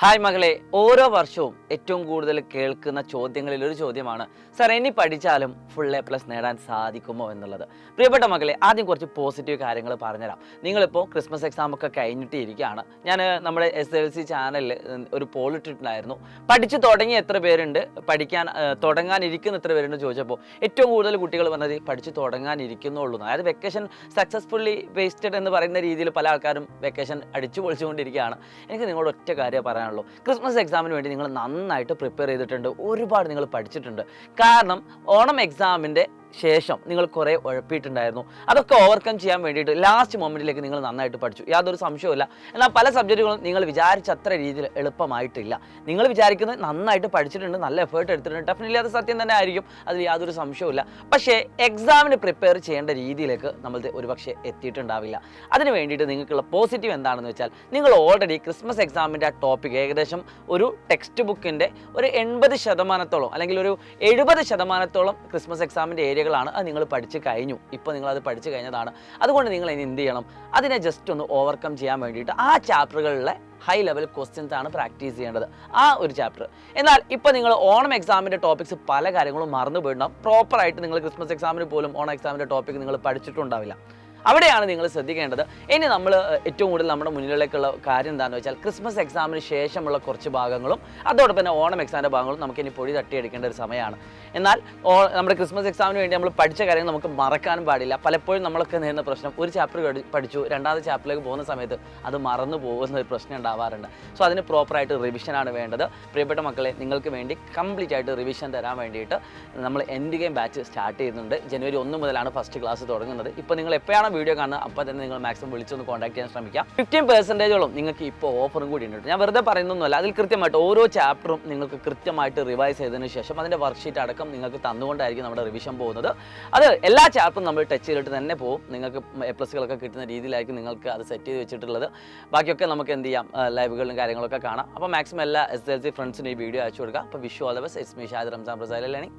Hi മകളെ, ഓരോ വർഷവും ഏറ്റവും കൂടുതൽ കേൾക്കുന്ന ചോദ്യങ്ങളിൽ ഒരു ചോദ്യമാണ്, സാർ ഇനി പഠിച്ചാലും ഫുൾ A+ നേടാൻ സാധിക്കുമോ എന്നുള്ളത്. പ്രിയപ്പെട്ട മകളെ, ആദ്യം കുറച്ച് പോസിറ്റീവ് കാര്യങ്ങൾ പറഞ്ഞുതരാം. നിങ്ങളിപ്പോൾ ക്രിസ്മസ് എക്സാം ഒക്കെ കഴിഞ്ഞിട്ട് ഇരിക്കുകയാണ്. ഞാൻ നമ്മുടെ SLC ചാനലിൽ ഒരു പോൾ ഇട്ടിട്ടുണ്ടായിരുന്നു. പഠിച്ചു തുടങ്ങി എത്ര പേരുണ്ട്, പഠിക്കാൻ തുടങ്ങാനിരിക്കുന്ന എത്ര പേരുണ്ട് ചോദിച്ചപ്പോൾ ഏറ്റവും കൂടുതൽ കുട്ടികൾ പറഞ്ഞത് പഠിച്ചു തുടങ്ങാനിരിക്കുന്നുള്ളൂ. അതായത് വെക്കേഷൻ സക്സസ്ഫുള്ളി വേസ്റ്റഡ് എന്ന് പറയുന്ന രീതിയിൽ പല ആൾക്കാരും വെക്കേഷൻ അടിച്ചു പൊളിച്ചുകൊണ്ടിരിക്കുകയാണ്. എനിക്ക് നിങ്ങളോട് ഒറ്റ കാര്യം പറയാനുള്ളൂ. ക്രിസ്മസ് എക്സാമിന് വേണ്ടി നിങ്ങൾ നന്നായിട്ട് പ്രിപ്പയർ ചെയ്തിട്ടുണ്ട്, ഒരുപാട് നിങ്ങൾ പഠിച്ചിട്ടുണ്ട്. കാരണം ഓണം എക്സാമിൻ്റെ ശേഷം നിങ്ങൾ കുറേ ഉഴപ്പിയിട്ടുണ്ടായിരുന്നു. അതൊക്കെ ഓവർകം ചെയ്യാൻ വേണ്ടിയിട്ട് ലാസ്റ്റ് മൊമെൻറ്റിലേക്ക് നിങ്ങൾ നന്നായിട്ട് പഠിച്ചു, യാതൊരു സംശയവുമില്ല. എന്നാൽ പല സബ്ജക്റ്റുകളും നിങ്ങൾ വിചാരിച്ച അത്ര രീതിയിൽ എളുപ്പമായിട്ടില്ല. നിങ്ങൾ വിചാരിക്കുന്നത് നന്നായിട്ട് പഠിച്ചിട്ടുണ്ട്, നല്ല എഫേർട്ട് എടുത്തിട്ടുണ്ട്, ഡെഫിനറ്റ്ലി അത് സത്യം തന്നെ ആയിരിക്കും, അതിൽ യാതൊരു സംശയവുമില്ല. പക്ഷേ എക്സാമിന് പ്രിപ്പയർ ചെയ്യേണ്ട രീതിയിലേക്ക് നമ്മൾ ഒരുപക്ഷെ എത്തിയിട്ടുണ്ടാവില്ല. അതിന് വേണ്ടിയിട്ട് നിങ്ങൾക്കുള്ള പോസിറ്റീവ് എന്താണെന്ന് വെച്ചാൽ, നിങ്ങൾ ഓൾറെഡി ക്രിസ്മസ് എക്സാമിൻ്റെ ആ ടോപ്പിക് ഏകദേശം ഒരു ടെക്സ്റ്റ് ബുക്കിൻ്റെ ഒരു 80% അല്ലെങ്കിൽ ഒരു 70% ക്രിസ്മസ് എക്സാമിൻ്റെ ഏരിയകളാണ് അത് നിങ്ങൾ പഠിച്ചു കഴിഞ്ഞു. ഇപ്പോൾ നിങ്ങളത് പഠിച്ചു കഴിഞ്ഞതാണ്. അതുകൊണ്ട് നിങ്ങൾ ഇനി എന്ത് ചെയ്യണം, അതിനെ ജസ്റ്റ് ഒന്ന് ഓവർകം ചെയ്യാൻ വേണ്ടിയിട്ട് ആ ചാപ്റ്ററുകളിലെ ഹൈ ലെവൽ ക്വസ്റ്റ്യൻസ് ആണ് പ്രാക്ടീസ് ചെയ്യേണ്ടത്, ആ ഒരു ചാപ്റ്റർ. എന്നാൽ ഇപ്പോൾ നിങ്ങൾ ഓണം എക്സാമിൻ്റെ ടോപ്പിക്സ് പല കാര്യങ്ങളും മറന്നു പോയിട്ടുണ്ടാവും. പ്രോപ്പറായിട്ട് നിങ്ങൾ ക്രിസ്മസ് എക്സാമിന് പോലും ഓണം എക്സാമിൻ്റെ ടോപ്പിക് നിങ്ങൾ പഠിച്ചിട്ടുണ്ടാവില്ല. അവിടെയാണ് നിങ്ങൾ ശ്രദ്ധിക്കേണ്ടത്. ഇനി നമ്മൾ ഏറ്റവും കൂടുതൽ നമ്മുടെ മുന്നിലേക്കുള്ള കാര്യം എന്താണെന്ന് വെച്ചാൽ, ക്രിസ്മസ് എക്സാമിന് ശേഷമുള്ള കുറച്ച് ഭാഗങ്ങളും അതോടൊപ്പം തന്നെ ഓണം എക്സാമിൻ്റെ ഭാഗങ്ങളും നമുക്കിനി പൊടി തട്ടിയെടുക്കേണ്ട ഒരു സമയമാണ്. എന്നാൽ നമ്മുടെ ക്രിസ്മസ് എക്സാമിന് വേണ്ടി നമ്മൾ പഠിച്ച കാര്യങ്ങൾ നമുക്ക് മറക്കാനും പാടില്ല. പലപ്പോഴും നമ്മളൊക്കെ നേരിടുന്ന പ്രശ്നം, ഒരു ചാപ്റ്റർ പഠിച്ചു, രണ്ടാമത്തെ ചാപ്റ്ററിലേക്ക് പോകുന്ന സമയത്ത് അത് മറന്നു പോകുന്ന ഒരു പ്രശ്നം ഉണ്ടാവാറുണ്ട്. സോ അതിന് പ്രോപ്പറായിട്ട് റിവിഷനാണ് വേണ്ടത്. പ്രിയപ്പെട്ട മക്കളെ, നിങ്ങൾക്ക് വേണ്ടി കംപ്ലീറ്റ് ആയിട്ട് റിവിഷൻ തരാൻ വേണ്ടിയിട്ട് നമ്മൾ എൻഡ് ഗെയിം ബാച്ച് സ്റ്റാർട്ട് ചെയ്യുന്നുണ്ട്. ജനുവരി 1 മുതലാണ് ഫസ്റ്റ് ക്ലാസ് തുടങ്ങുന്നത്. ഇപ്പോൾ നിങ്ങൾ എപ്പോഴാണ് വീഡിയോ കാണുന്നത് അപ്പോൾ തന്നെ നിങ്ങൾ മാക്സിമം വിളിച്ചൊന്ന് കോൺടാക്ട് ചെയ്യാൻ ശ്രമിക്കാം. 15% നിങ്ങൾക്ക് ഇപ്പോൾ ഓഫറും കൂടി ഉണ്ട്. ഞാൻ വെറുതെ പറയുന്നൊന്നുമല്ല, അതിൽ കൃത്യമായിട്ട് ഓരോ ചാപ്റ്ററും നിങ്ങൾക്ക് കൃത്യമായിട്ട് റിവൈസ് ചെയ്തതിന് ശേഷം അതിൻ്റെ വർക്ക്ഷീറ്റ് അടക്കം നിങ്ങൾക്ക് തന്നുകൊണ്ടായിരിക്കും നമ്മുടെ റിവിഷൻ പോകുന്നത്. അത് എല്ലാ ചാപ്റ്ററും നമ്മൾ ടച്ച് ചെയ്തിട്ട് തന്നെ പോകും. നിങ്ങൾക്ക് A+കളൊക്കെ കിട്ടുന്ന രീതിയിലായിരിക്കും നിങ്ങൾക്ക് അത് സെറ്റ് ചെയ്ത് വെച്ചിട്ടുള്ളത്. ബാക്കിയൊക്കെ നമുക്ക് എന്ത് ചെയ്യാം, ലൈവുകളും കാര്യങ്ങളൊക്കെ കാണാം. അപ്പോൾ മാക്സിമം എല്ലാ SLC ഫ്രണ്ട്സിനും ഈ വീഡിയോ അയച്ചു കൊടുക്കുക. അപ്പോൾ Vishu all the best. It's me Shahid Ramzan Prasad learning.